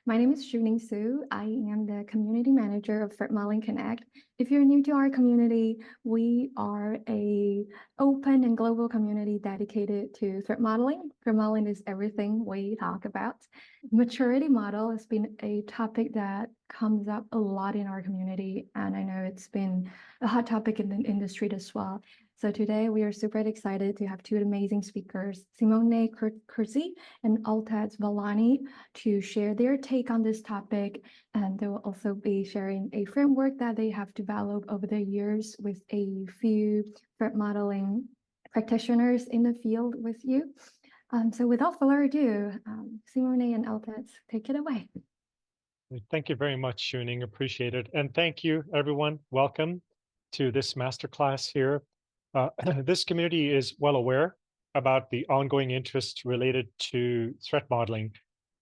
My name is Juning Su. I am the community manager of Threat Modeling Connect. If you're new to our community, we are a open and global community dedicated to threat modeling. Threat modeling is everything we talk about. Maturity model has been a topic that comes up a lot in our community, and I know it's been a hot topic in the industry as well. So today we are super excited to have two amazing speakers, Simone Curzi and Altaz Valani, to share their take on this topic. And they will also be sharing a framework that they have developed over the years with a few threat modeling practitioners in the field with you. So without further ado, Simone and Altaz, take it away. Thank you very much, Shuning. Appreciate it. And thank you, everyone. Welcome to this masterclass here. This community is well aware about the ongoing interest related to threat modeling.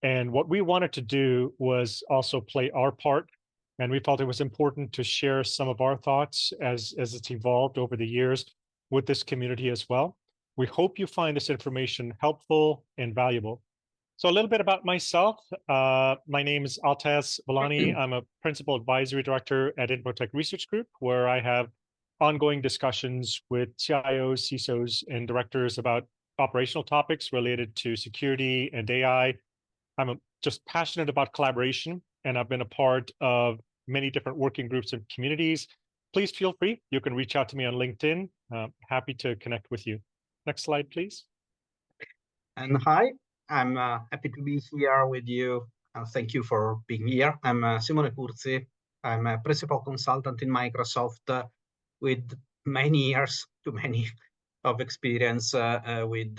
And what we wanted to do was also play our part. And we felt it was important to share some of our thoughts as it's evolved over the years with this community as well. We hope you find this information helpful and valuable. So a little bit about myself. My name is Altaz Valani. I'm a principal advisory director at Infotech Research Group, where I have ongoing discussions with CIOs, CISOs, and directors about operational topics related to security and AI. I'm just passionate about collaboration, and I've been a part of many different working groups and communities. Please feel free. You can reach out to me on LinkedIn. Happy to connect with you. Next slide, please. And hi, I'm happy to be here with you. Thank you for being here. I'm Simone Curzi. I'm a principal consultant in Microsoft with many years, too many, of experience with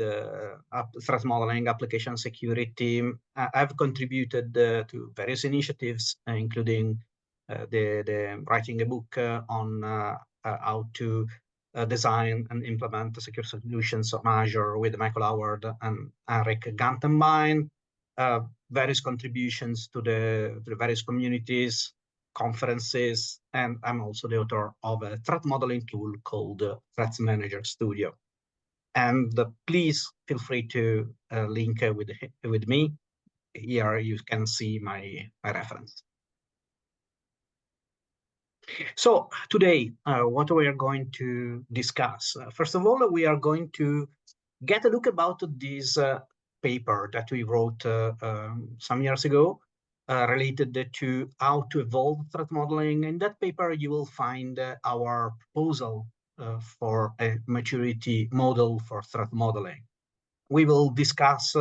threat modeling, application security. I've contributed to various initiatives, including the writing a book on how to design and implement secure solutions on Azure with Michael Howard and Eric Gantenbein, various contributions to the various communities, conferences, and I'm also the author of a threat modeling tool called Threat Manager Studio. And please feel free to link with me. Here you can see my reference. So today, what we are going to discuss. First of all, we are going to get a look about this paper that we wrote some years ago related to how to evolve threat modeling. In that paper, you will find our proposal for a maturity model for threat modeling. We will discuss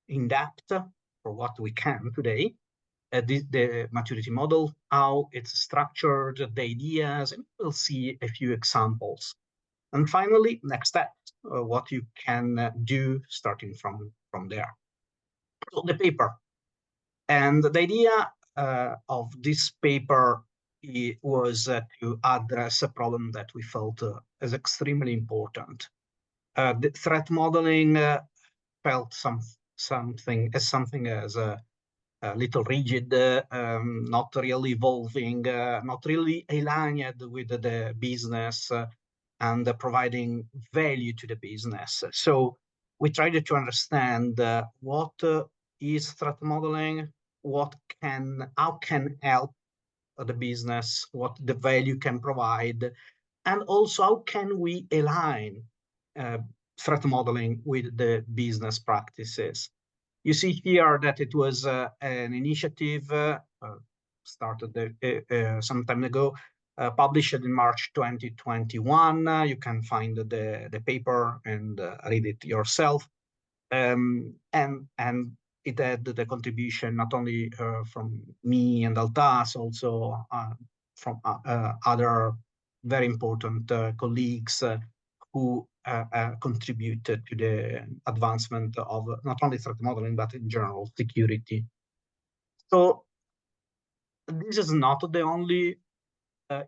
in depth, for what we can today, the maturity model, how it's structured, the ideas, and we'll see a few examples. And finally, next steps, what you can do starting from there. So the paper. And the idea of this paper was to address a problem that we felt as extremely important. The threat modeling felt something as a little rigid, not really evolving, not really aligned with the business and providing value to the business. So we tried to understand what is threat modeling, how can help the business, what the value can provide, and also how can we align threat modeling with the business practices. You see here that it was an initiative started some time ago, published in March 2021. You can find the paper and read it yourself. And it had the contribution not only from me and Altaz, also from other very important colleagues who contributed to the advancement of not only threat modeling, but in general security. So this is not the only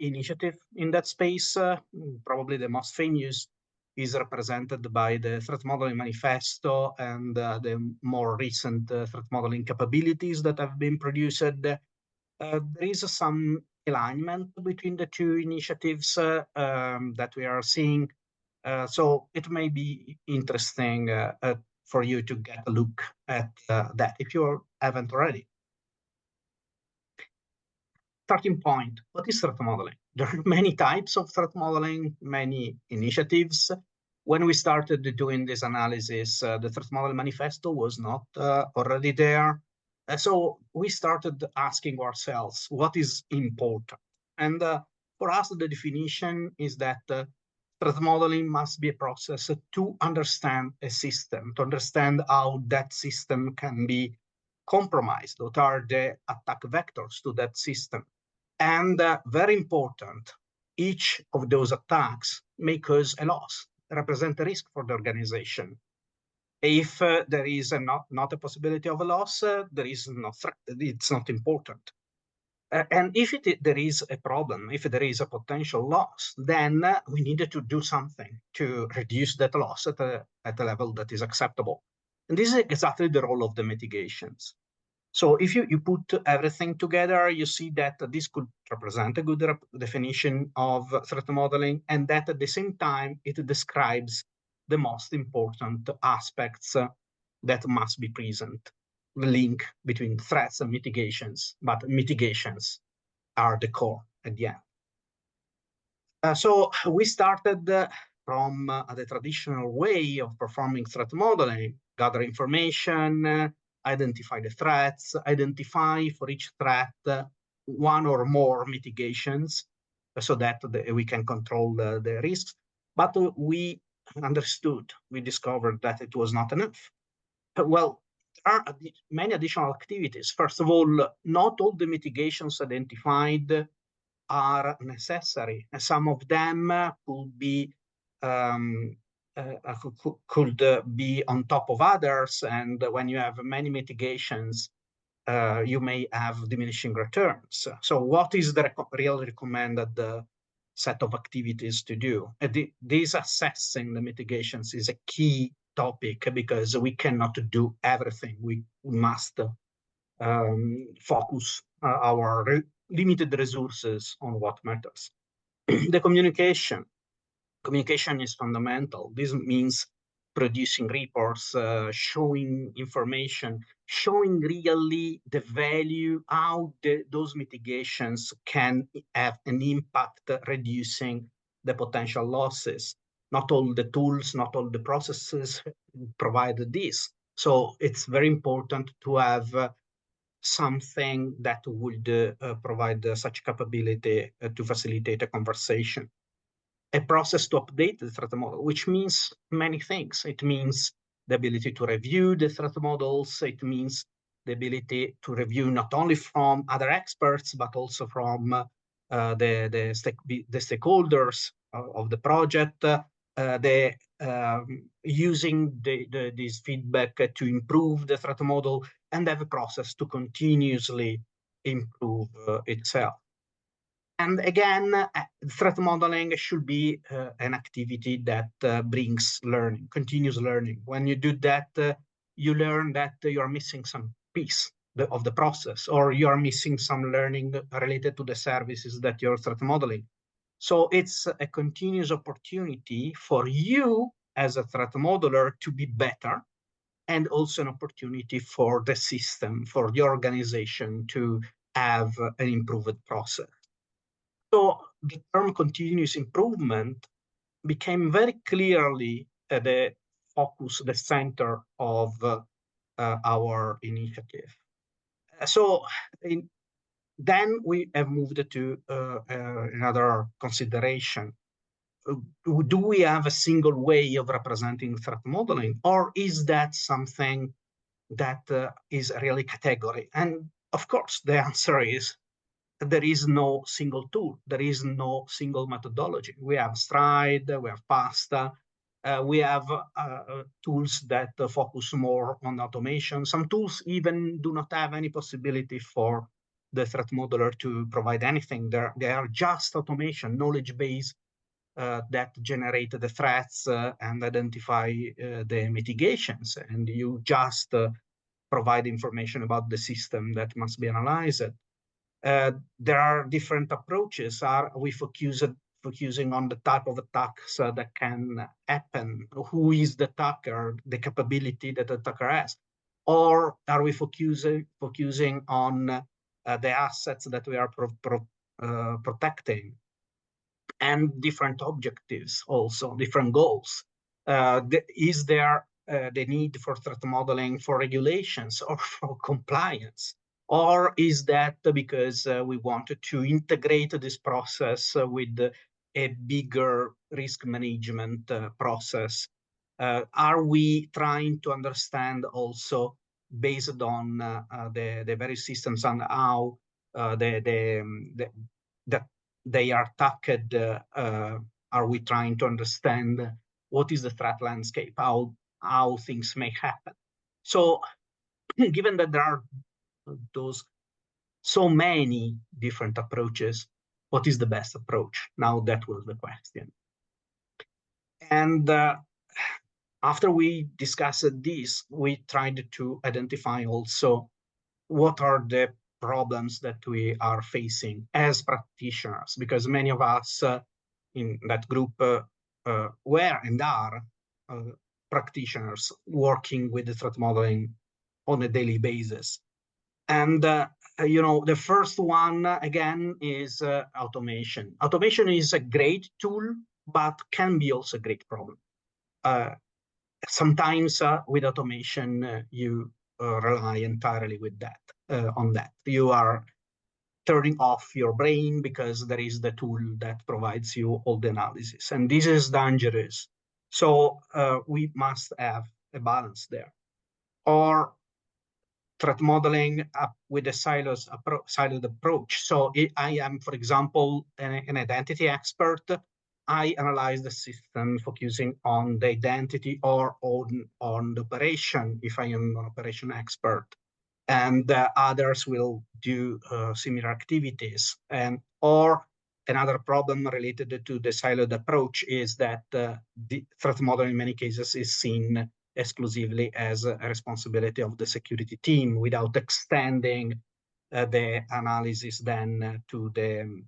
initiative in that space. Probably the most famous is represented by the Threat Modeling Manifesto and the more recent threat modeling capabilities that have been produced. There is some alignment between the two initiatives that we are seeing. So it may be interesting for you to get a look at that if you haven't already. starting point, what is threat modeling? There are many types of threat modeling, many initiatives. When we started doing this analysis, the threat model manifesto was not already there. So we started asking ourselves, what is important? And for us, the definition is that threat modeling must be a process to understand a system, to understand how that system can be compromised, what are the attack vectors to that system. And very important, each of those attacks may cause a loss, represent a risk for the organization. If there is not a possibility of a loss, there is no threat, it's not important. And if there is a problem, if there is a potential loss, then we needed to do something to reduce that loss at a level that is acceptable. And this is exactly the role of the mitigations. So if you put everything together, you see that this could represent a good definition of threat modeling, and that at the same time, it describes the most important aspects that must be present, the link between threats and mitigations, but mitigations are the core at the end. So we started from the traditional way of performing threat modeling, gather information, identify the threats, identify for each threat one or more mitigations so that we can control the risks. But we understood, we discovered that it was not enough. Well, there are many additional activities. First of all, not all the mitigations identified are necessary. Some of them could be on top of others, and when you have many mitigations, you may have diminishing returns. So what is the real recommended set of activities to do? This assessing the mitigations is a key topic because we cannot do everything. We must focus our limited resources on what matters. The communication is fundamental. This means producing reports, showing information, showing really the value, how those mitigations can have an impact reducing the potential losses. Not all the tools, not all the processes provide this. So it's very important to have something that would provide such capability to facilitate a conversation. A process to update the threat model, which means many things. It means the ability to review the threat models. It means the ability to review not only from other experts, but also from the stakeholders of the project, using this feedback to improve the threat model and have a process to continuously improve itself. And again, threat modeling should be an activity that brings learning, continuous learning. When you do that, you learn that you're missing some piece of the process, or you're missing some learning related to the services that you're threat modeling. So it's a continuous opportunity for you as a threat modeler to be better, and also an opportunity for the system, for the organization to have an improved process. So the term continuous improvement became very clearly the focus, the center of our initiative. So then we have moved to another consideration. Do we have a single way of representing threat modeling, or is that something that is really category? And of course, the answer is there is no single tool. There is no single methodology. We have Stride, we have Pasta, we have tools that focus more on automation. Some tools even do not have any possibility for the threat modeler to provide anything. They are just automation, knowledge base that generate the threats and identify the mitigations. And you just provide information about the system that must be analyzed. There are different approaches. Are we focusing on the type of attacks that can happen? Who is the attacker, the capability that the attacker has? Or are we focusing on the assets that we are protecting, and different objectives, also different goals. Is there the need for threat modeling for regulations or for compliance? Or is that because we wanted to integrate this process with a bigger risk management process? Are we trying to understand also, based on the various systems and how that they are tackled, are we trying to understand what is the threat landscape, how things may happen? So given that there are those so many different approaches, what is the best approach? Now that was the question. And after we discussed this, we tried to identify also what are the problems that we are facing as practitioners, because many of us in that group were and are practitioners working with the threat modeling on a daily basis. And the first one, again, is automation. Automation is a great tool, but can be also a great problem. Sometimes with automation, you rely entirely on that. You are turning off your brain because there is the tool that provides you all the analysis, and this is dangerous. So we must have a balance there. Or threat modeling with a siloed approach. So I am, for example, an identity expert. I analyze the system focusing on the identity or on the operation, if I am an operation expert. And others will do similar activities. Or another problem related to the siloed approach is that the threat model in many cases is seen exclusively as a responsibility of the security team without extending the analysis then to the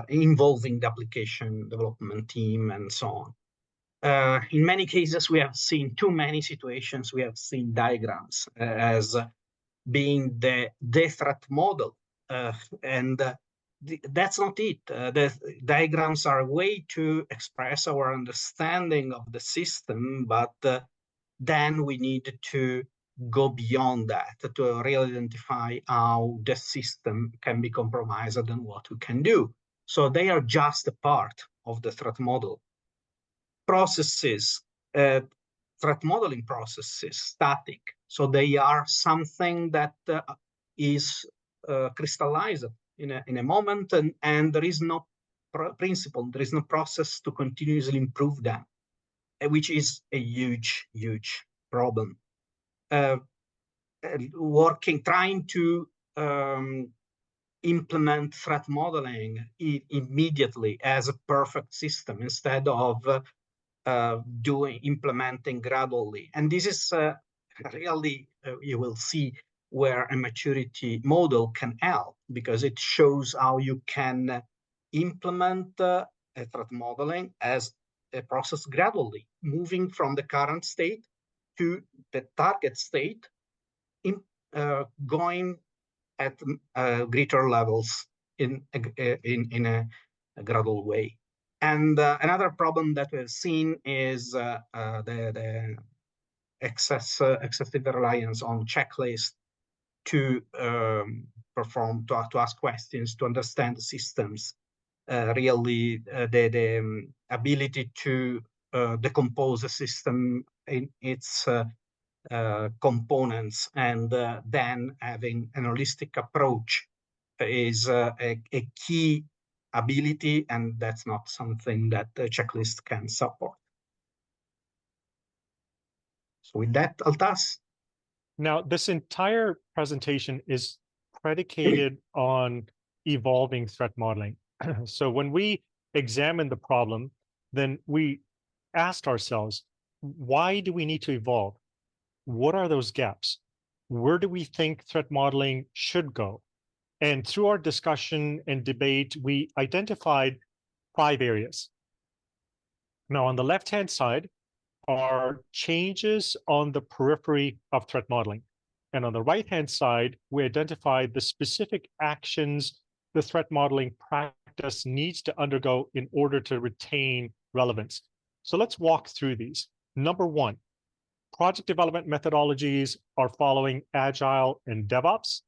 involving the application development team and so on. In many cases, we have seen too many situations. We have seen diagrams as being the threat model, and that's not it. The diagrams are a way to express our understanding of the system, but then we need to go beyond that to really identify how the system can be compromised and what we can do. So they are just a part of the threat model. Processes, threat modeling processes, static. So they are something that is crystallized in a moment, and there is no principle, there is no process to continuously improve them, which is a huge, huge problem. Trying to implement threat modeling immediately as a perfect system instead of implementing gradually. And this is really, you will see where a maturity model can help, because it shows how you can implement a threat modeling as a process gradually, moving from the current state to the target state, going at greater levels in a gradual way. And another problem that we've seen is the excessive reliance on checklists to to ask questions, to understand the systems. Really, the ability to decompose a system in its components and then having an holistic approach is a key ability, and that's not something that the checklist can support. So with that, Altaz. Now, this entire presentation is predicated on evolving threat modeling. So when we examine the problem, then we asked ourselves, why do we need to evolve? What are those gaps? Where do we think threat modeling should go? And through our discussion and debate, we identified 5 areas. Now, on the left-hand side are changes on the periphery of threat modeling. And on the right-hand side, we identified the specific actions the threat modeling practice needs to undergo in order to retain relevance. So let's walk through these. Number one, project development methodologies are following Agile and DevOps.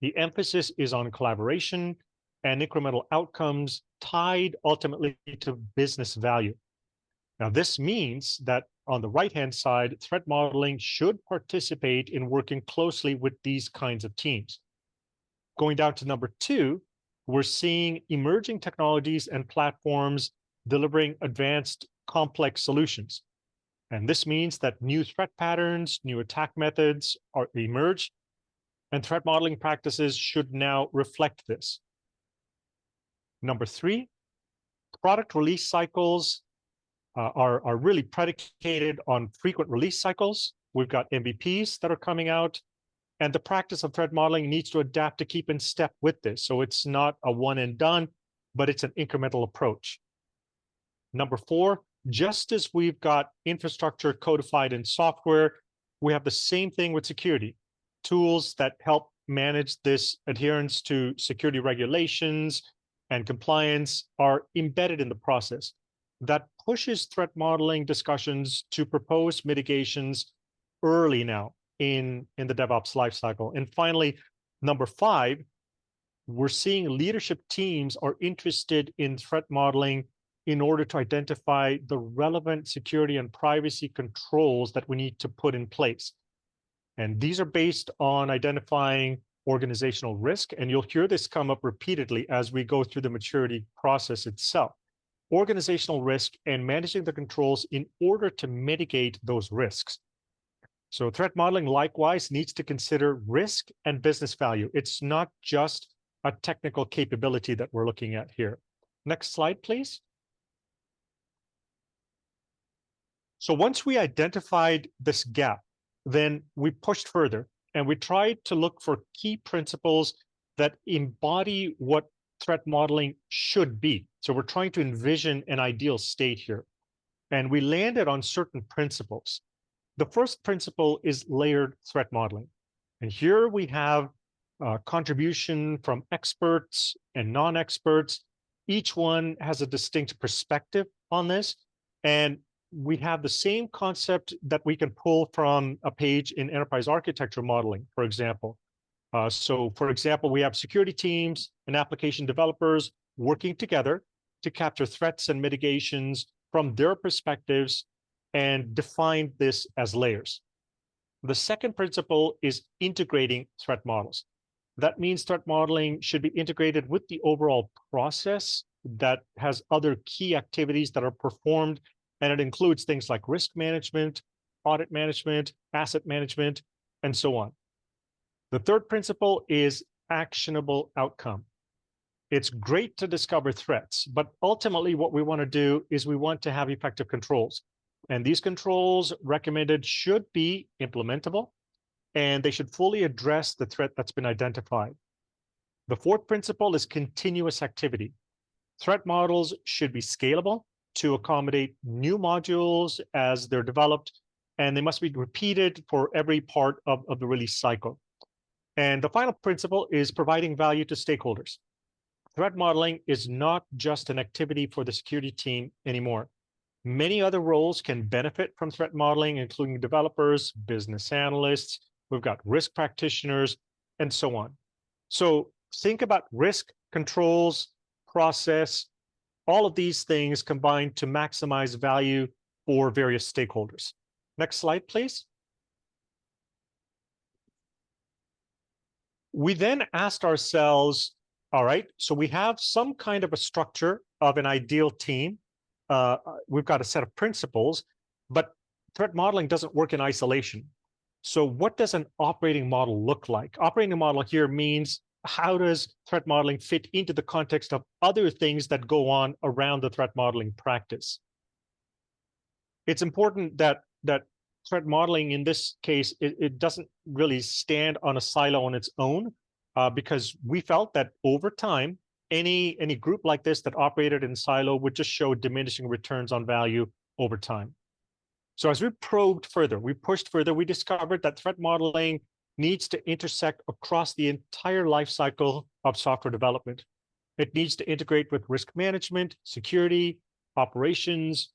The emphasis is on collaboration and incremental outcomes tied ultimately to business value. Now, this means that on the right-hand side, threat modeling should participate in working closely with these kinds of teams. Going down to number two, we're seeing emerging technologies and platforms delivering advanced, complex solutions. And this means that new threat patterns, new attack methods emerge, and threat modeling practices should now reflect this. Number three, product release cycles are really predicated on frequent release cycles. We've got MVPs that are coming out, and the practice of threat modeling needs to adapt to keep in step with this. So it's not a one and done, but it's an incremental approach. Number four, just as we've got infrastructure codified in software, we have the same thing with security. Tools that help manage this adherence to security regulations and compliance are embedded in the process. That pushes threat modeling discussions to propose mitigations early now in the DevOps lifecycle. And finally, number five, we're seeing leadership teams are interested in threat modeling in order to identify the relevant security and privacy controls that we need to put in place. And these are based on identifying organizational risk. And you'll hear this come up repeatedly as we go through the maturity process itself. Organizational risk and managing the controls in order to mitigate those risks. So threat modeling likewise needs to consider risk and business value. It's not just a technical capability that we're looking at here. Next slide, please. So once we identified this gap, then we pushed further and we tried to look for key principles that embody what threat modeling should be. So we're trying to envision an ideal state here. And we landed on certain principles. The first principle is layered threat modeling. And here we have contribution from experts and non-experts. Each one has a distinct perspective on this. And we have the same concept that we can pull from a page in enterprise architecture modeling, for example. So for example, we have security teams and application developers working together to capture threats and mitigations from their perspectives and define this as layers. The second principle is integrating threat models. That means threat modeling should be integrated with the overall process that has other key activities that are performed, and it includes things like risk management, audit management, asset management, and so on. The third principle is actionable outcome. It's great to discover threats, but ultimately what we want to do is we want to have effective controls. And these controls recommended should be implementable, and they should fully address the threat that's been identified. The fourth principle is continuous activity. Threat models should be scalable to accommodate new modules as they're developed, and they must be repeated for every part of the release cycle. And the final principle is providing value to stakeholders. Threat modeling is not just an activity for the security team anymore. Many other roles can benefit from threat modeling, including developers, business analysts, we've got risk practitioners, and so on. So think about risk, controls, process, all of these things combined to maximize value for various stakeholders. Next slide, please. We then asked ourselves, all right, so we have some kind of a structure of an ideal team. We've got a set of principles, but threat modeling doesn't work in isolation. So what does an operating model look like? Operating model here means how does threat modeling fit into the context of other things that go on around the threat modeling practice? It's important that threat modeling in this case, it doesn't really stand on a silo on its own, because we felt that over time, any group like this that operated in silo would just show diminishing returns on value over time. So as we probed further, we pushed further, we discovered that threat modeling needs to intersect across the entire life cycle of software development. It needs to integrate with risk management, security, operations,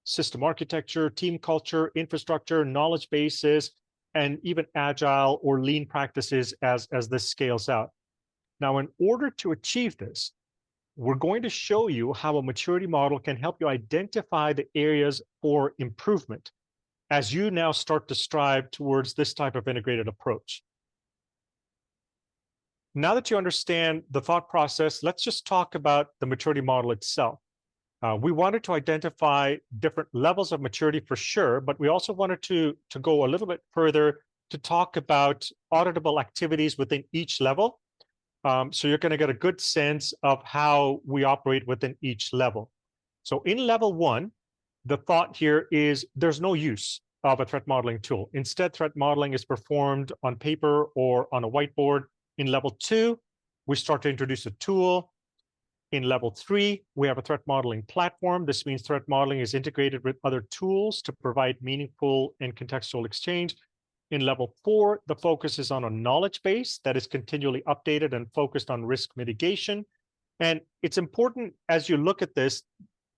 system architecture, team culture, infrastructure, knowledge bases, and even agile or lean practices as this scales out. Now, in order to achieve this, we're going to show you how a maturity model can help you identify the areas for improvement as you now start to strive towards this type of integrated approach. Now that you understand the thought process, let's just talk about the maturity model itself. We wanted to identify different levels of maturity for sure, but we also wanted to go a little bit further to talk about auditable activities within each level. So you're going to get a good sense of how we operate within each level. So in level 1, the thought here is there's no use of a threat modeling tool. Instead, threat modeling is performed on paper or on a whiteboard. In level 2, we start to introduce a tool. In level 3, we have a threat modeling platform. This means threat modeling is integrated with other tools to provide meaningful and contextual exchange. In level 4, the focus is on a knowledge base that is continually updated and focused on risk mitigation. And it's important as you look at this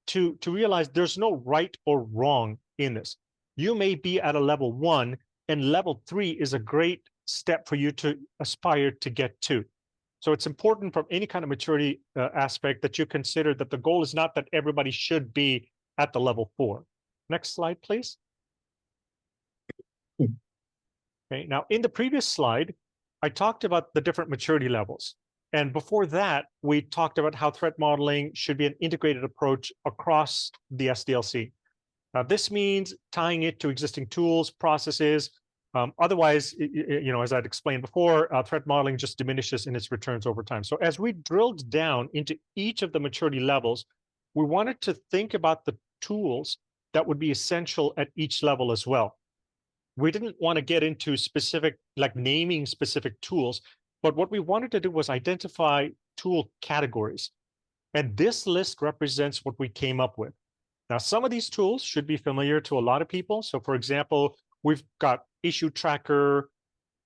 to realize there's no right or wrong in this. You may be at a level 1, and level 3 is a great step for you to aspire to get to. So it's important from any kind of maturity aspect that you consider that the goal is not that everybody should be at the level 4. Next slide, please. Okay, now in the previous slide, I talked about the different maturity levels. And before that, we talked about how threat modeling should be an integrated approach across the SDLC. Now, this means tying it to existing tools, processes. Otherwise, as I'd explained before, threat modeling just diminishes in its returns over time. So as we drilled down into each of the maturity levels, we wanted to think about the tools that would be essential at each level as well. We didn't want to get into specific, like naming specific tools, but what we wanted to do was identify tool categories. And this list represents what we came up with. Now, some of these tools should be familiar to a lot of people. So for example, we've got issue tracker,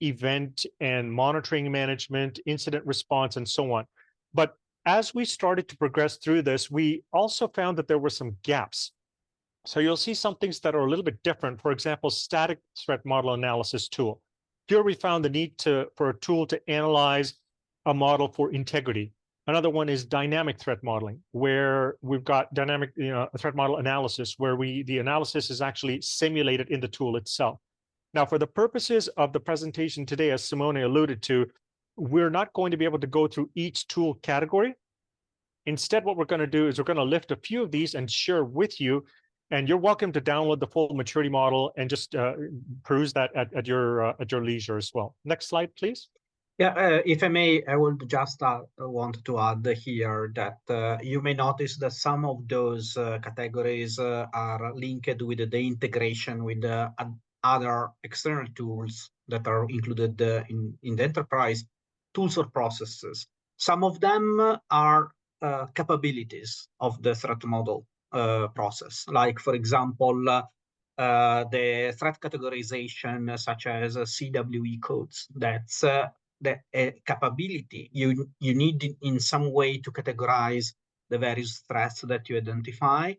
event and monitoring management, incident response, and so on. But as we started to progress through this, we also found that there were some gaps. So you'll see some things that are a little bit different. For example, static threat model analysis tool. Here we found the need for a tool to analyze a model for integrity. Another one is dynamic threat modeling, where we've got dynamic threat model analysis, where the analysis is actually simulated in the tool itself. Now, for the purposes of the presentation today, as Simone alluded to, we're not going to be able to go through each tool category. Instead, what we're going to do is we're going to lift a few of these and share with you. And you're welcome to download the full maturity model and just peruse that at your leisure as well. Next slide, please. Yeah, if I may, I would just want to add here that you may notice that some of those categories are linked with the integration with other external tools that are included in the enterprise tools or processes. Some of them are capabilities of the threat model process, like, for example, the threat categorization, such as CWE codes. That's the capability you need in some way to categorize the various threats that you identify,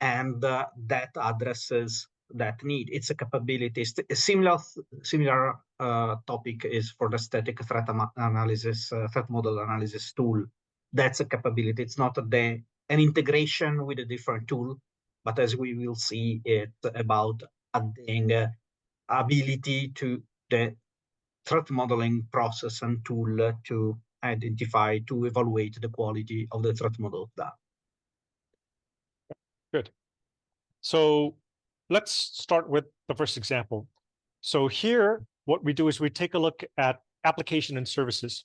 and that addresses that need. It's a capability. A similar topic is for the static threat analysis, threat model analysis tool. That's a capability. It's not an integration with a different tool, but as we will see, it's about adding ability to the threat modeling process and tool to identify, to evaluate the quality of the threat model. Good. So let's start with the first example. So here, what we do is we take a look at application and services.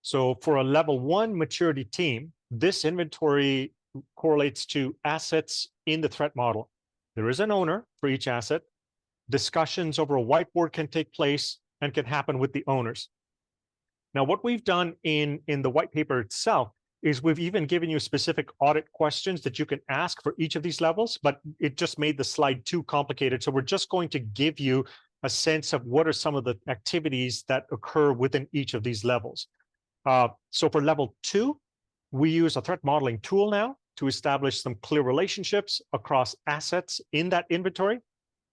So for a level 1 maturity team, this inventory correlates to assets in the threat model. There is an owner for each asset. Discussions over a whiteboard can take place and can happen with the owners. Now, what we've done in the white paper itself is we've even given you specific audit questions that you can ask for each of these levels, but it just made the slide too complicated. So we're just going to give you a sense of what are some of the activities that occur within each of these levels. So for level 2, we use a threat modeling tool now to establish some clear relationships across assets in that inventory.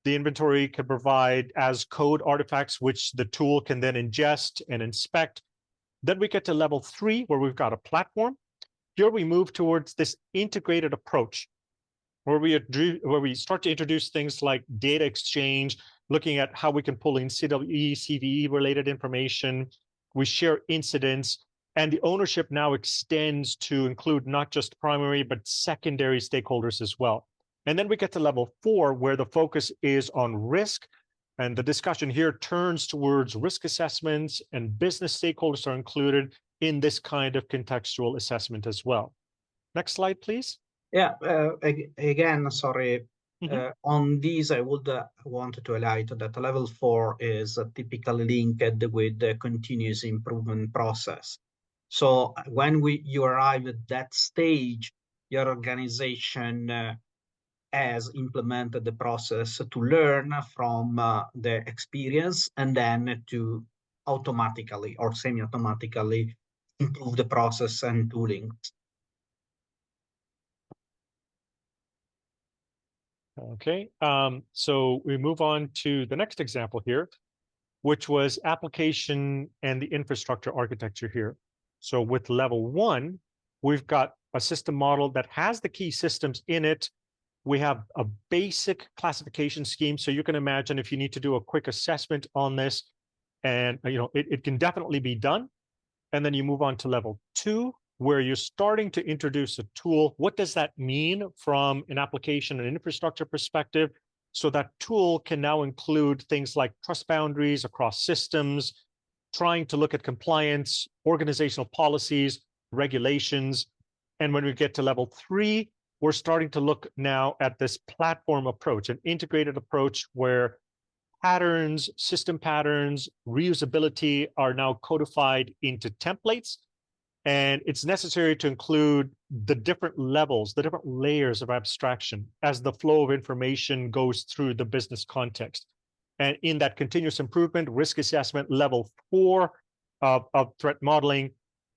The inventory can provide as code artifacts, which the tool can then ingest and inspect. Then we get to level 3, where we've got a platform. Here we move towards this integrated approach, where we start to introduce things like data exchange, looking at how we can pull in CWE, CVE related information. We share incidents, and the ownership now extends to include not just primary, but secondary stakeholders as well. And then we get to level 4, where the focus is on risk. And the discussion here turns towards risk assessments, and business stakeholders are included in this kind of contextual assessment as well. Next slide, please. Yeah, again, sorry. Mhm. On these, I would want to highlight that level 4 is typically linked with the continuous improvement process. So when you arrive at that stage, your organization has implemented the process to learn from the experience and then to automatically or semi-automatically improve the process and tooling. Okay, so we move on to the next example here, which was application and the infrastructure architecture here. So with level 1, we've got a system model that has the key systems in it. We have a basic classification scheme. So you can imagine if you need to do a quick assessment on this, and it can definitely be done. And then you move on to level 2, where you're starting to introduce a tool. What does that mean from an application and infrastructure perspective? So that tool can now include things like trust boundaries across systems, trying to look at compliance, organizational policies, regulations. And when we get to level 3, we're starting to look now at this platform approach, an integrated approach where patterns, system patterns, reusability are now codified into templates. And it's necessary to include the different levels, the different layers of abstraction as the flow of information goes through the business context. And in that continuous improvement, risk assessment level 4 of threat modeling,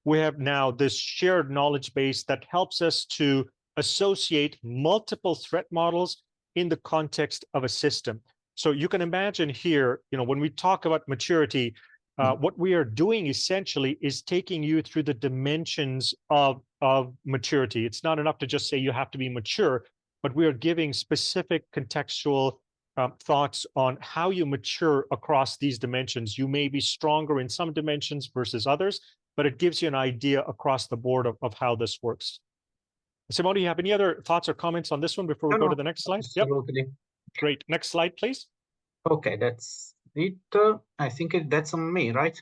we have now this shared knowledge base that helps us to associate multiple threat models in the context of a system. So you can imagine here, when we talk about maturity, what we are doing essentially is taking you through the dimensions of maturity. It's not enough to just say you have to be mature, but we are giving specific contextual thoughts on how you mature across these dimensions. You may be stronger in some dimensions versus others, but it gives you an idea across the board of how this works. Simone, do you have any other thoughts or comments on this one before we go to the next slide? Absolutely. Yep. Great. Next slide, please. Okay, that's it. I think that's on me, right?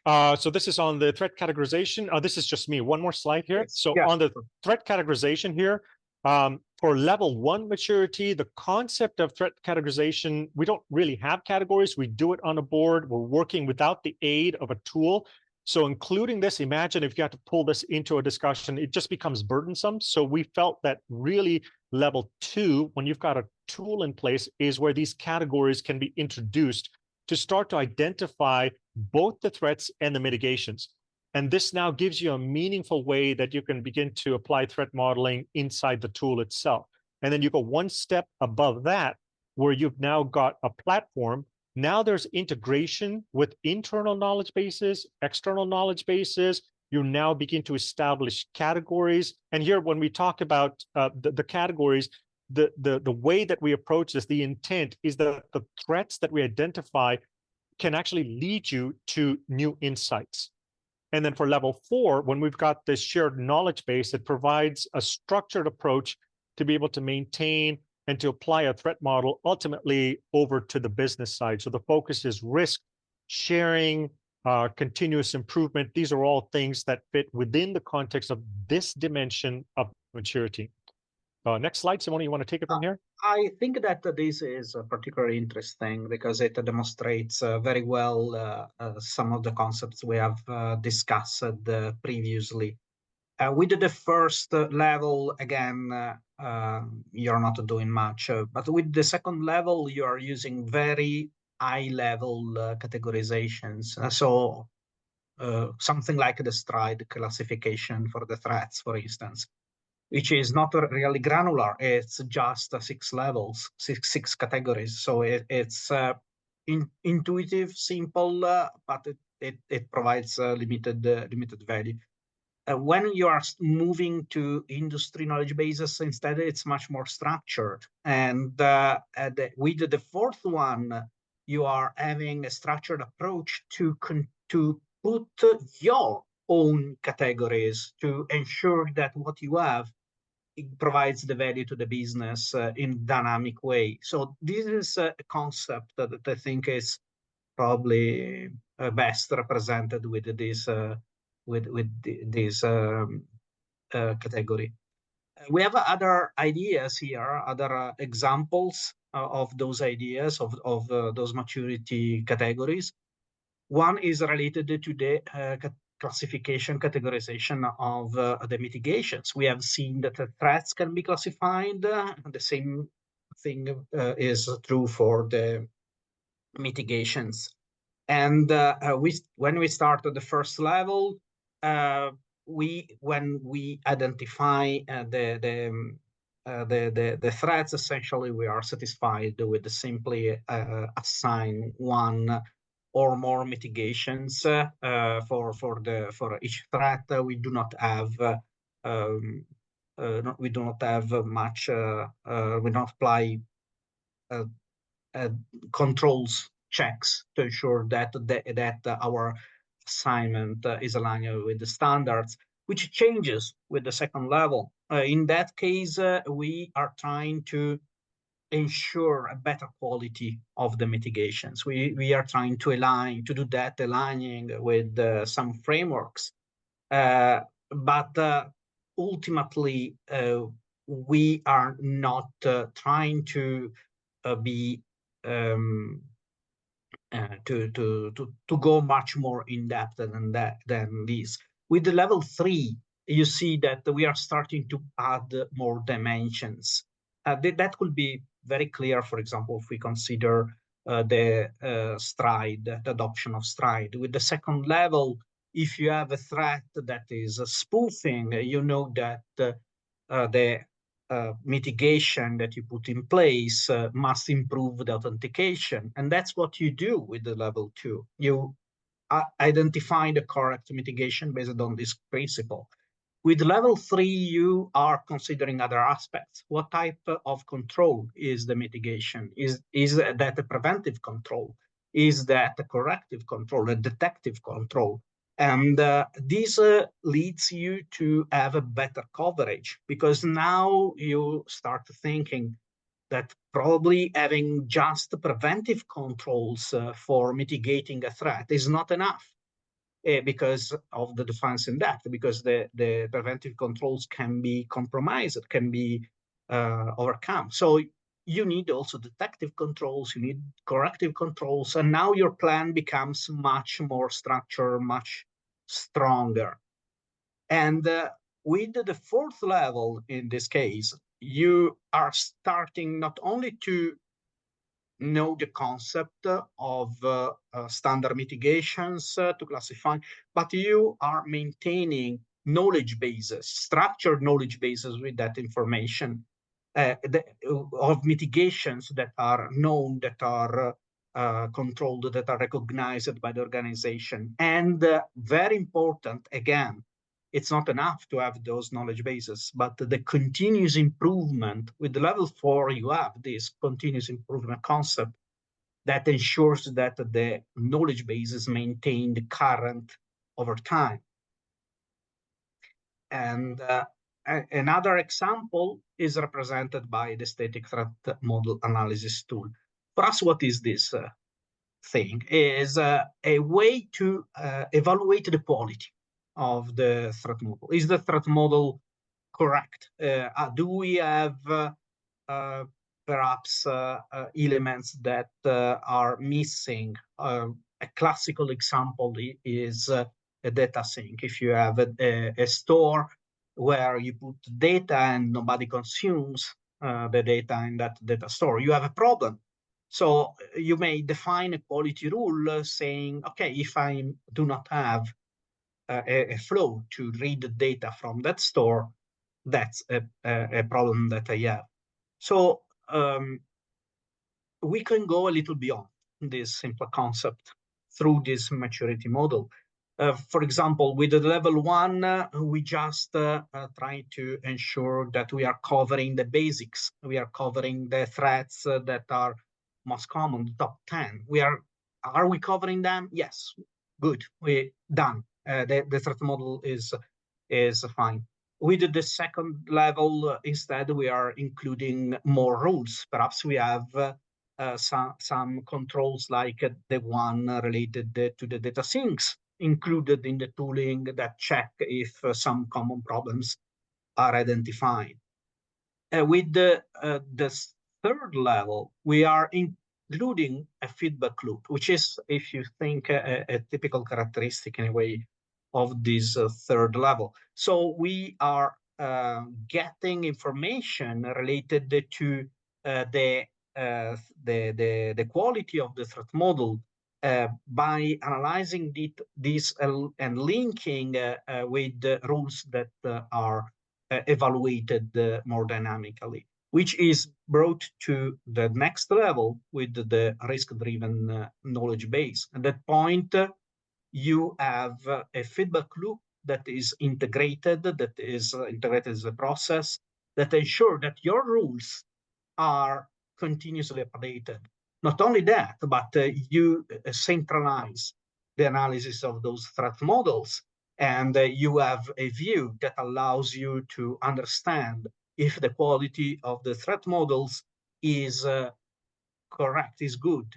So this is on the threat categorization. This is just me. One more slide here. Yes. So Yeah. on the threat categorization here, for level 1 maturity, the concept of threat categorization, we don't really have categories. We do it on a board. We're working without the aid of a tool. So including this, imagine if you have to pull this into a discussion, it just becomes burdensome. So we felt that really level 2, when you've got a tool in place, is where these categories can be introduced to start to identify both the threats and the mitigations. And this now gives you a meaningful way that you can begin to apply threat modeling inside the tool itself. And then you go one step above that, where you've now got a platform. Now there's integration with internal knowledge bases, external knowledge bases. You now begin to establish categories. And here, when we talk about the categories, the way that we approach this, the intent is that the threats that we identify can actually lead you to new insights. And then for level 4, when we've got this shared knowledge base, it provides a structured approach to be able to maintain and to apply a threat model ultimately over to the business side. So the focus is risk sharing, continuous improvement. These are all things that fit within the context of this dimension of maturity. Next slide, Simone, you want to take it from here? I think that this is particularly interesting because it demonstrates very well some of the concepts we have discussed previously. With the first level, again, you're not doing much, but with the second level, you are using very high-level categorizations. So something like the stride classification for the threats, for instance, which is not really granular. It's just 6 levels, six categories. So it's intuitive, simple, but it provides limited value. When you are moving to industry knowledge bases, instead, it's much more structured. And with the fourth one, you are having a structured approach to put your own categories to ensure that what you have, it provides the value to the business in dynamic way. So this is a concept that I think is probably best represented with this category. We have other ideas here, other examples of those ideas of those maturity categories. One is related to the classification, categorization of the mitigations. We have seen that the threats can be classified. The same thing is true for the mitigations. And when we start at the first level, when we identify the threats, essentially we are satisfied with simply assign one or more mitigations for each threat. We do not have we do not have much. We don't apply controls checks to ensure that our assignment is aligned with the standards, which changes with the second level. In that case, we are trying to ensure a better quality of the mitigations. We are trying to do that aligning with some frameworks. But ultimately, we are not trying to be to go much more in depth than this. With the level 3, you see that we are starting to add more dimensions. That could be very clear, for example, if we consider the stride, the adoption of stride. With the second level, if you have a threat that is spoofing, you know that the mitigation that you put in place must improve the authentication. And that's what you do with the level 2. You identify the correct mitigation based on this principle. With level 3, you are considering other aspects. What type of control is the mitigation? Is that a preventive control? Is that a corrective control, a detective control? And this leads you to have a better coverage, because now you start thinking that probably having just preventive controls for mitigating a threat is not enough. Because of the defense in depth, because the preventive controls can be compromised, can be overcome. So you need also detective controls, you need corrective controls, and now your plan becomes much more structured, much stronger. And with the fourth level, in this case, you are starting not only to know the concept of standard mitigations to classify, but you are maintaining knowledge bases, structured knowledge bases with that information of mitigations that are known, that are controlled, that are recognized by the organization. And very important, again, it's not enough to have those knowledge bases, but the continuous improvement. With the level 4, you have this continuous improvement concept that ensures that the knowledge base is maintained current over time. And another example is represented by the static threat model analysis tool. For us, what is this thing? Is a way to evaluate the quality of the threat model. Is the threat model correct? Do we have perhaps elements that are missing? A classical example is a data sink. If you have a store where you put data and nobody consumes the data in that data store, you have a problem. So you may define a quality rule saying, okay, if I do not have a flow to read the data from that store, that's a problem that I have. So we can go a little beyond this simple concept through this maturity model. For example, with the level 1, we just try to ensure that we are covering the basics. We are covering the threats that are most common, the top 10. Are we covering them? Yes, good, we're done. The threat model is fine. With the second level, instead, we are including more rules. Perhaps we have some controls like the one related to the data sinks included in the tooling that check if some common problems are identified. With the third level, we are including a feedback loop, which is, if you think, a typical characteristic in a way of this third level. So we are getting information related to the quality of the threat model by analyzing this and linking with the rules that are evaluated more dynamically, which is brought to the next level with the risk-driven knowledge base. At that point, you have a feedback loop that is integrated as a process that ensure that your rules are continuously updated. Not only that, but you centralize the analysis of those threat models, and you have a view that allows you to understand if the quality of the threat models is correct, is good,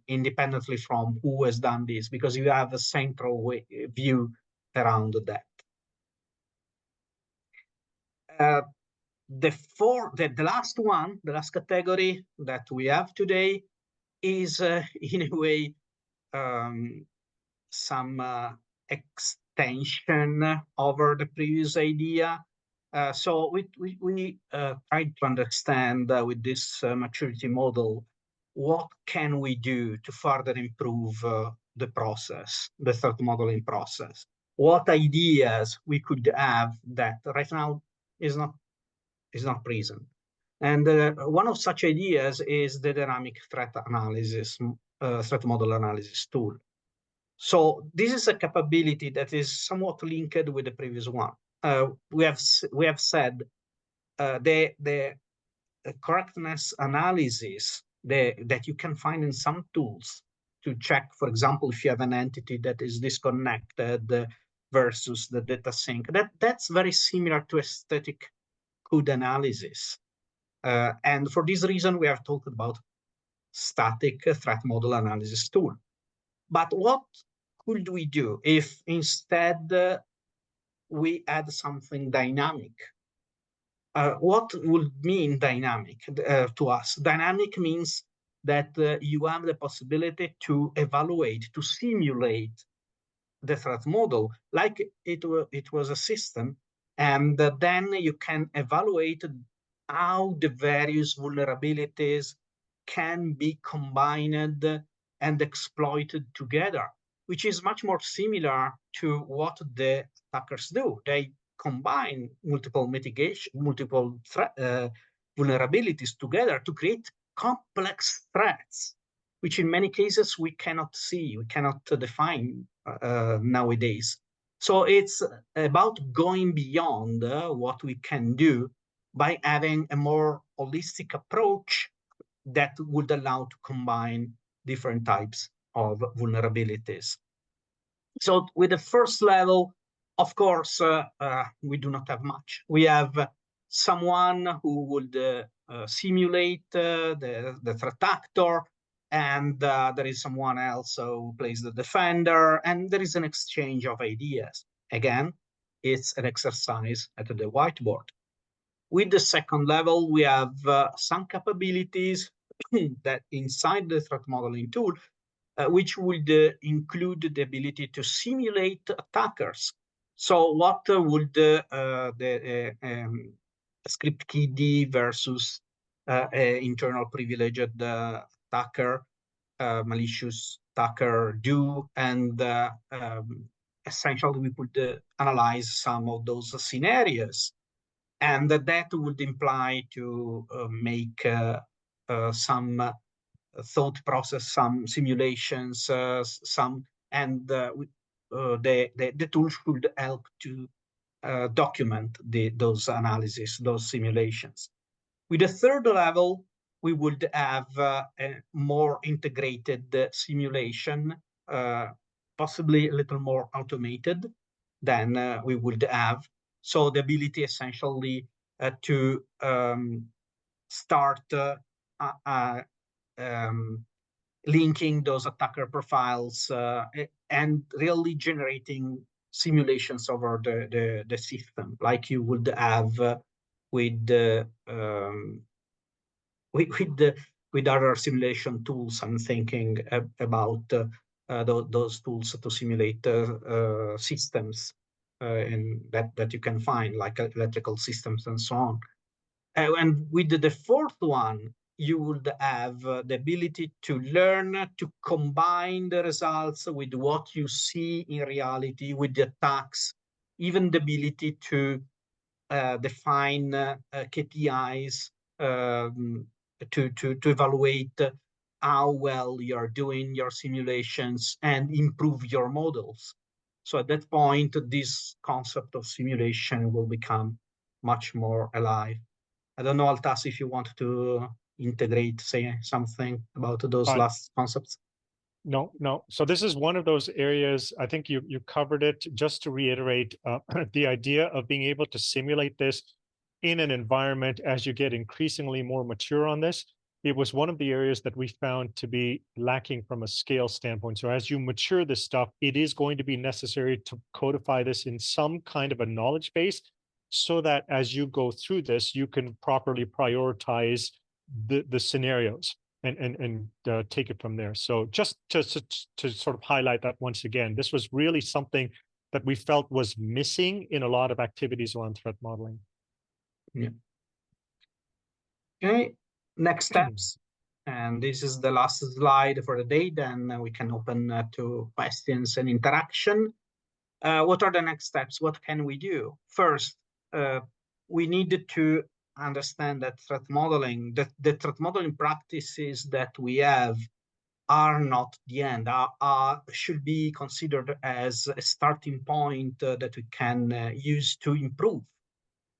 independently from who has done this, because you have a central view around that. The last one, the last category that we have today is in a way some extension over the previous idea. So we tried to understand with this maturity model, what can we do to further improve the process, the threat modeling process? What ideas we could have that right now is not present. And one of such ideas is the dynamic threat analysis, threat model analysis tool. So this is a capability that is somewhat linked with the previous one. We have said the correctness analysis that you can find in some tools to check, for example, if you have an entity that is disconnected versus the data sink. That's very similar to a static code analysis. And for this reason, we have talked about static threat model analysis tool. But what could we do if instead we add something dynamic? What would mean dynamic to us? Dynamic means that you have the possibility to evaluate, to simulate the threat model like it was a system, and then you can evaluate how the various vulnerabilities can be combined and exploited together, which is much more similar to what the attackers do. They combine multiple vulnerabilities together to create complex threats, which in many cases we cannot see, we cannot define nowadays. So it's about going beyond what we can do by having a more holistic approach that would allow to combine different types of vulnerabilities. So with the first level, of course, we do not have much. We have someone who would simulate the threat actor, and there is someone else who plays the defender, and there is an exchange of ideas. Again, it's an exercise at the whiteboard. With the second level, we have some capabilities that inside the threat modeling tool, which would include the ability to simulate attackers. So what would the script KD versus internal privileged attacker, malicious attacker do, and essentially we could analyze some of those scenarios, and that would imply to make some thought process, some simulations, the tool should help to document those analyses, those simulations. With the third level, we would have a more integrated simulation, possibly a little more automated than we would have. So the ability essentially to start linking those attacker profiles and really generating simulations over the system, like you would have with other simulation tools. I'm thinking about those tools to simulate systems and that you can find, like electrical systems and so on. And with the fourth one, you would have the ability to learn to combine the results with what you see in reality, with the attacks, even the ability to define KPIs to evaluate how well you're doing your simulations and improve your models. So at that point, this concept of simulation will become much more alive. I don't know, Altaz, if you want to integrate, say something about those last concepts. No, no. So this is one of those areas, I think you covered it. Just to reiterate, the idea of being able to simulate this in an environment as you get increasingly more mature on this, it was one of the areas that we found to be lacking from a scale standpoint. So as you mature this stuff, it is going to be necessary to codify this in some kind of a knowledge base, so that as you go through this, you can properly prioritize the scenarios and take it from there. So just to sort of highlight that once again, this was really something that we felt was missing in a lot of activities around threat modeling. Yeah. Okay, next steps. And this is the last slide for the day. Then we can open to questions and interaction. What are the next steps? What can we do? First, we needed to understand that threat modeling, the threat modeling practices that we have are not the end, should be considered as a starting point that we can use to improve.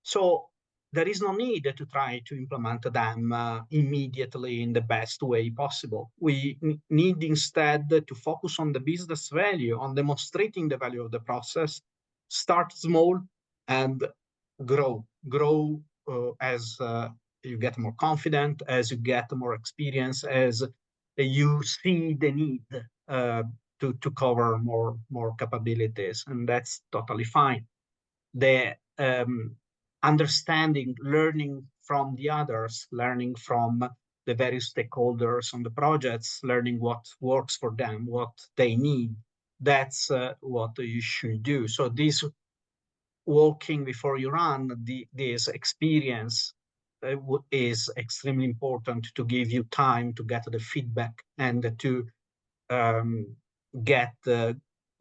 So there is no need to try to implement them immediately in the best way possible. We need instead to focus on the business value, on demonstrating the value of the process, start small and grow as you get more confident, as you get more experience, as you see the need to cover more capabilities, and that's totally fine. The understanding, learning from the others, learning from the various stakeholders on the projects, learning what works for them, what they need, that's what you should do. So this walking before you run, this experience is extremely important to give you time to get the feedback and to get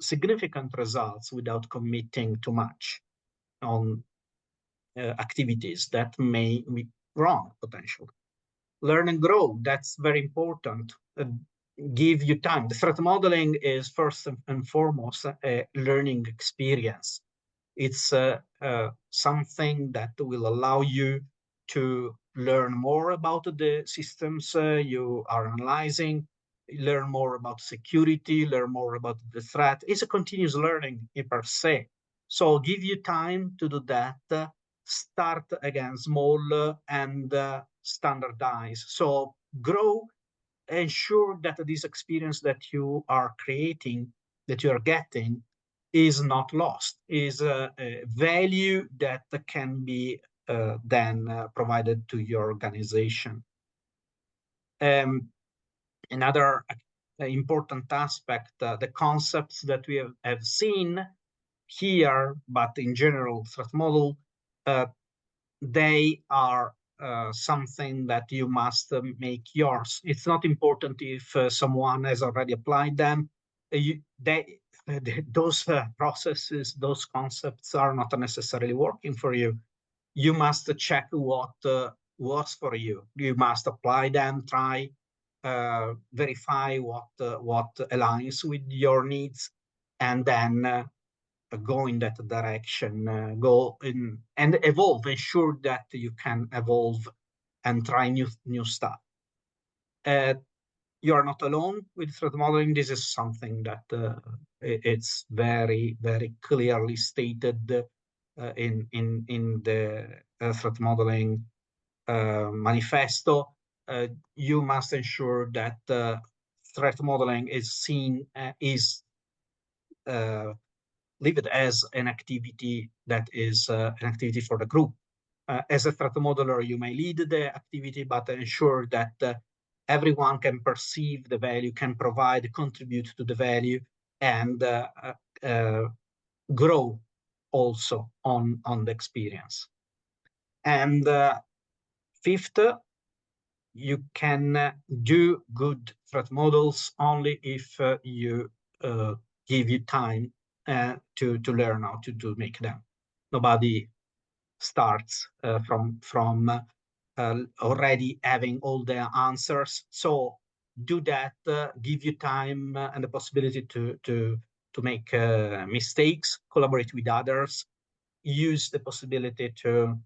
significant results without committing too much on activities that may be wrong potentially. Learn and grow, that's very important. Give you time. The threat modeling is first and foremost a learning experience. It's something that will allow you to learn more about the systems you are analyzing, learn more about security, learn more about the threat. It's a continuous learning per se. So give you time to do that. Start again small and standardize. So grow, ensure that this experience that you are creating, that you are getting, is not lost, is a value that can be then provided to your organization. Another important aspect, the concepts that we have seen here, but in general, threat model, they are something that you must make yours. It's not important if someone has already applied them. Those processes, those concepts are not necessarily working for you. You must check what works for you. You must apply them, try, verify what aligns with your needs, and then go in that direction, go in and evolve, ensure that you can evolve and try new stuff. You are not alone with threat modeling. This is something that it's very, very clearly stated in the threat modeling manifesto. You must ensure that threat modeling is seen lived as an activity that is an activity for the group. As a threat modeler, you may lead the activity, but ensure that everyone can perceive the value, can provide, contribute to the value, and grow also on the experience. And fifth, you can do good threat models only if you give you time to learn how to make them. Nobody starts from already having all the answers. So do that. Give you time and the possibility to make mistakes. Collaborate with others. Use the possibility to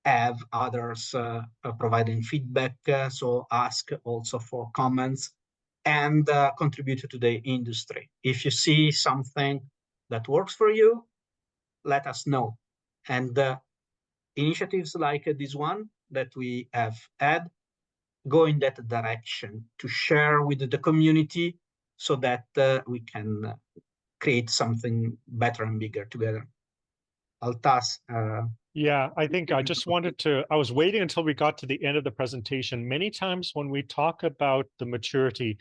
have others providing feedback. So ask also for comments and contribute to the industry. If you see something that works for you, let us know. And initiatives like this one that we have had go in that direction to share with the community so that we can create something better and bigger together. Altaz. Yeah, I think I just wanted to, I was waiting until we got to the end of the presentation. Many times when we talk about the maturity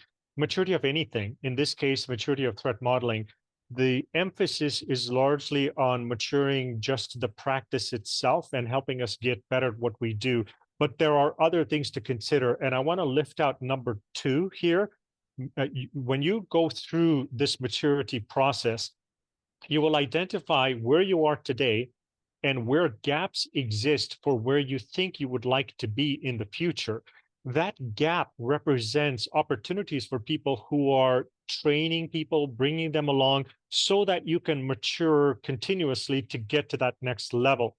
of anything, in this case, maturity of threat modeling, the emphasis is largely on maturing just the practice itself and helping us get better at what we do. But there are other things to consider. And I want to lift out number 2 here. When you go through this maturity process, you will identify where you are today and where gaps exist for where you think you would like to be in the future. That gap represents opportunities for people who are training people, bringing them along so that you can mature continuously to get to that next level.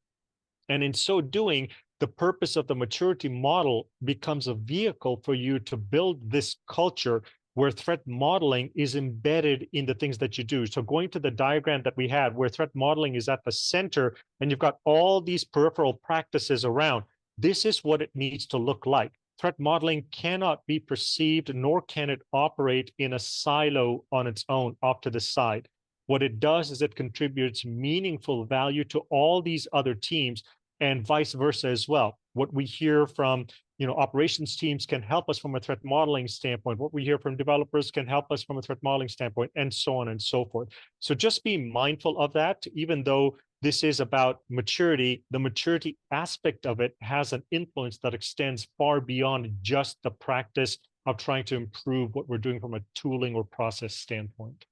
And in so doing, the purpose of the maturity model becomes a vehicle for you to build this culture where threat modeling is embedded in the things that you do. So going to the diagram that we had, where threat modeling is at the center, and you've got all these peripheral practices around, this is what it needs to look like. Threat modeling cannot be perceived, nor can it operate in a silo on its own off to the side. What it does is it contributes meaningful value to all these other teams, and vice versa as well. What we hear from operations teams can help us from a threat modeling standpoint. What we hear from developers can help us from a threat modeling standpoint, and so on and so forth. So just be mindful of that. Even though this is about maturity, the maturity aspect of it has an influence that extends far beyond just the practice of trying to improve what we're doing from a tooling or process standpoint.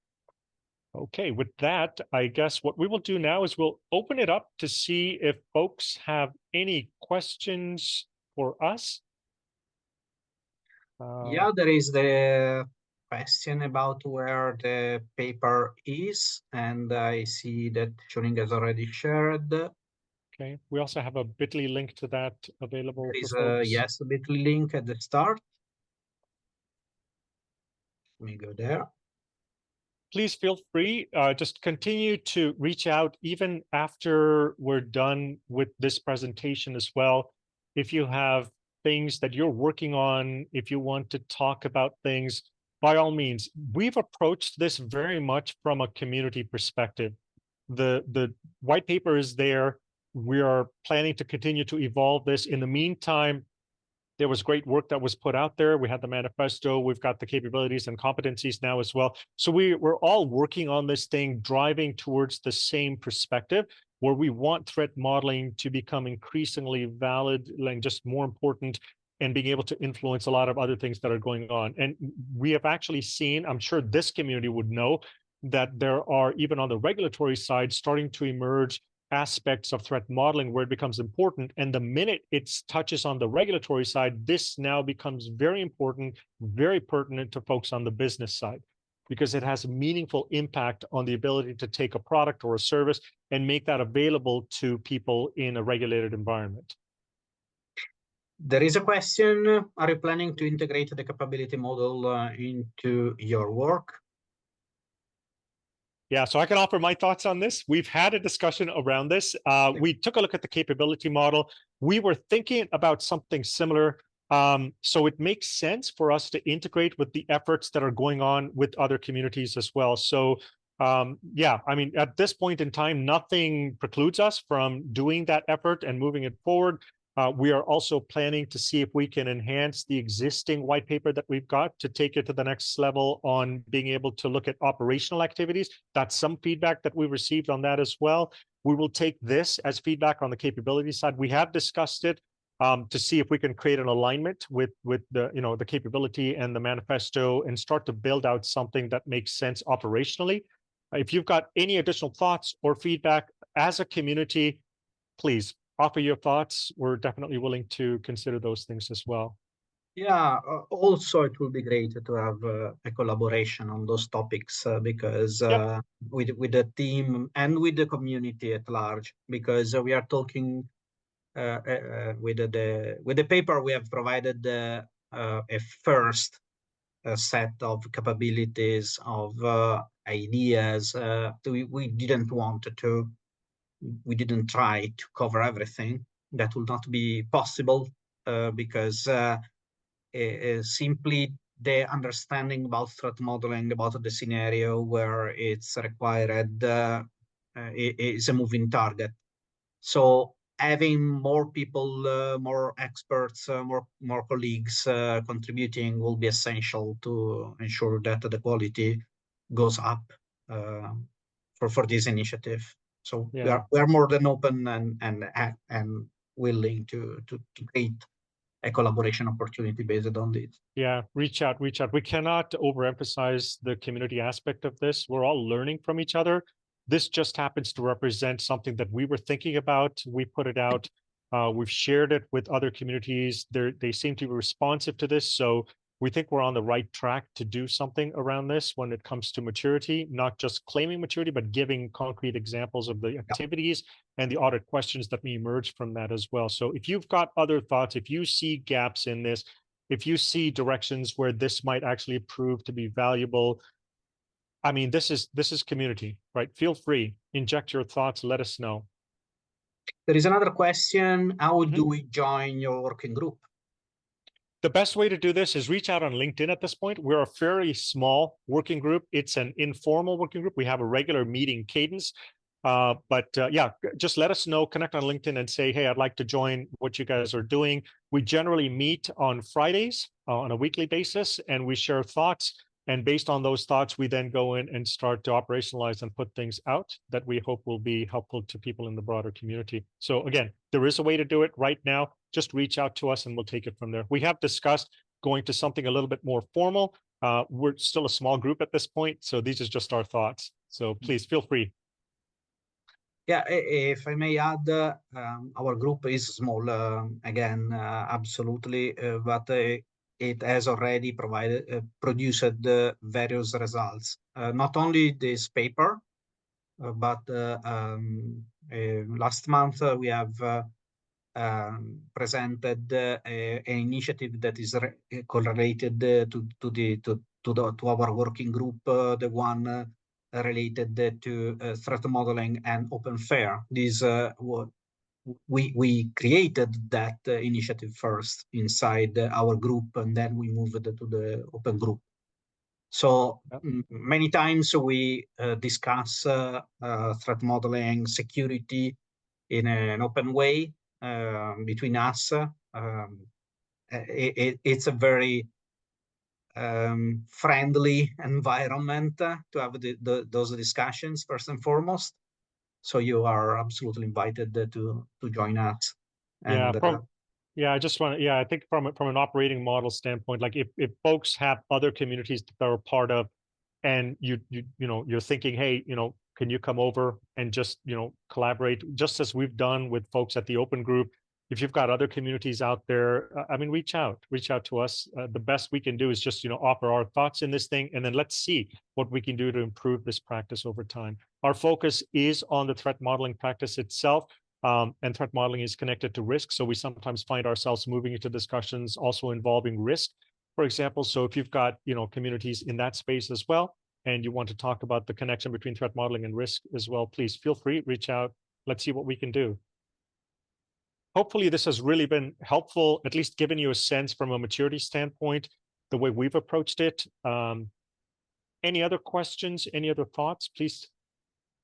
Okay, with that, I guess what we will do now is we'll open it up to see if folks have any questions for us. Yeah, there is the question about where the paper is, and I see that Shoning has already shared. Okay, we also have a bit.ly link to that available There is for folks. yes, a bit.ly link at the start. Let me go there. Please feel free, just continue to reach out even after we're done with this presentation as well. If you have things that you're working on, if you want to talk about things, by all means. We've approached this very much from a community perspective. The white paper is there. We are planning to continue to evolve this. In the meantime, there was great work that was put out there. We had the manifesto. We've got the capabilities and competencies now as well. So we're all working on this thing, driving towards the same perspective. where we want threat modeling to become increasingly valid and just more important, and being able to influence a lot of other things that are going on. And we have actually seen, I'm sure this community would know, that there are, even on the regulatory side, starting to emerge aspects of threat modeling where it becomes important. And the minute it touches on the regulatory side, this now becomes very important, very pertinent to folks on the business side, because it has a meaningful impact on the ability to take a product or a service and make that available to people in a regulated environment. There is a question, are you planning to integrate the capability model into your work? Yeah, so I can offer my thoughts on this. We've had a discussion around this. We took a look at the capability model. We were thinking about something similar. So it makes sense for us to integrate with the efforts that are going on with other communities as well. So yeah, I mean, at this point in time, nothing precludes us from doing that effort and moving it forward. We are also planning to see if we can enhance the existing white paper that we've got to take it to the next level on being able to look at operational activities. That's some feedback that we received on that as well. We will take this as feedback on the capability side. We have discussed it to see if we can create an alignment with the, you know, the capability and the manifesto, and start to build out something that makes sense operationally. If you've got any additional thoughts or feedback as a community, please offer your thoughts. We're definitely willing to consider those things as well. Yeah, also it will be great to have a collaboration on those topics because Yep. with the team and with the community at large, because we are talking with the paper we have provided a first set of capabilities, of ideas. We didn't want to, we didn't try to cover everything. That will not be possible because simply the understanding about threat modeling, about the scenario where it's required is a moving target. So having more people, more experts, more colleagues contributing will be essential to ensure that the quality goes up for this initiative. So Yeah. we are more than open and willing to create a collaboration opportunity based on this. Yeah, reach out, reach out. We cannot overemphasize the community aspect of this. We're all learning from each other. This just happens to represent something that we were thinking about. We put it out. We've shared it with other communities. They seem to be responsive to this. So we think we're on the right track to do something around this when it comes to maturity, not just claiming maturity, but giving concrete examples of the activities and the audit questions that may emerge from that as well. So if you've got other thoughts, if you see gaps in this, if you see directions where this might actually prove to be valuable, I mean, this is community, right? Feel free, inject your thoughts, let us know. There is another question. How Mhm. do we join your working group? The best way to do this is reach out on LinkedIn at this point. We're a fairly small working group. It's an informal working group. We have a regular meeting cadence. But yeah, just let us know, connect on LinkedIn and say, hey, I'd like to join what you guys are doing. We generally meet on Fridays on a weekly basis, and we share thoughts. And based on those thoughts, we then go in and start to operationalize and put things out that we hope will be helpful to people in the broader community. So again, there is a way to do it right now. Just reach out to us and we'll take it from there. We have discussed going to something a little bit more formal. We're still a small group at this point, so these are just our thoughts. So please feel free. Yeah, if I may add, our group is small, again, absolutely, but it has already produced various results. Not only this paper, but last month we have presented an initiative that is correlated to our working group, the one related to threat modeling and open fair. This we created that initiative first inside our group, and then we moved to the open group. So many times we discuss threat modeling, security in an open way between us. It's a very friendly environment to have those discussions first and foremost. So you are absolutely invited to join us. Yeah, And yeah, I just want to, yeah, I think from an operating model standpoint, like if folks have other communities that they're a part of, and you're thinking, hey, can you come over and just collaborate, just as we've done with folks at the Open Group. If you've got other communities out there, I mean, reach out to us. The best we can do is just offer our thoughts in this thing, and then let's see what we can do to improve this practice over time. Our focus is on the threat modeling practice itself. And threat modeling is connected to risk. So we sometimes find ourselves moving into discussions also involving risk, for example. So if you've got, communities in that space as well, and you want to talk about the connection between threat modeling and risk as well, please feel free, reach out. Let's see what we can do. Hopefully this has really been helpful, at least given you a sense from a maturity standpoint, the way we've approached it. Any other questions, any other thoughts? Please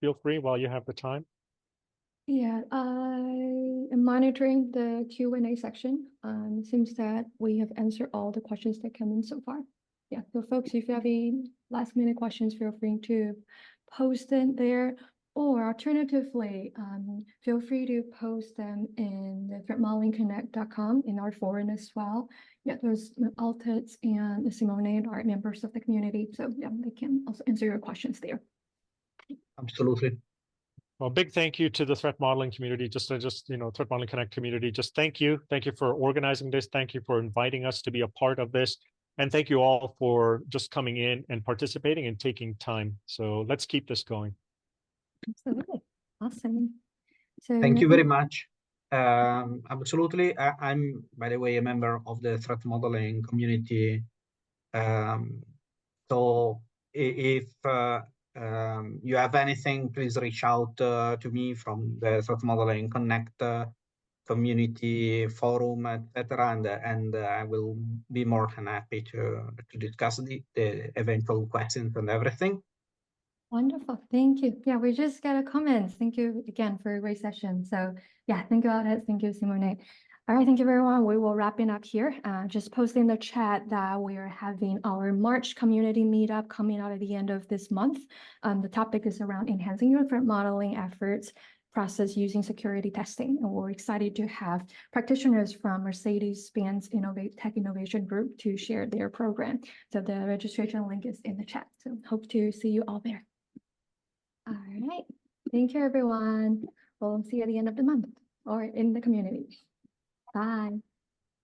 feel free while you have the time. Yeah, I am monitoring the Q&A section. It seems that we have answered all the questions that come in so far. Yeah, so folks, if you have any last minute questions, feel free to post them there, or alternatively, feel free to post them in the threatmodelingconnect.com in our forum as well. Yeah, those Altaz and Simone are members of the community, so yeah, they can also answer your questions there. absolutely. Well, big thank you to the threat modeling community, threat modeling connect community. Just thank you for organizing this. Thank you for inviting us to be a part of this, and thank you all for just coming in and participating and taking time. So let's keep this going. Absolutely, awesome. So Thank you very much. Absolutely. I'm, by the way, a member of the threat modeling community. So if you have anything, please reach out to me from the Threat Modeling Connect community forum, etc. And I will be more than happy to discuss the eventual questions and everything. Wonderful, thank you. Yeah, we just got a comment. Thank you again for a great session. So yeah, thank you, Altaz. Thank you, Simone. All right, thank you, everyone. We will wrap it up here. Just post in the chat that we are having our March community meetup coming out at the end of this month. The topic is around enhancing your threat modeling efforts process using security testing. And we're excited to have practitioners from Mercedes-Benz Tech Innovation Group to share their program. So the registration link is in the chat. So hope to see you all there. All right. Thank you, everyone. We'll see you at the end of the month or in the community. Bye.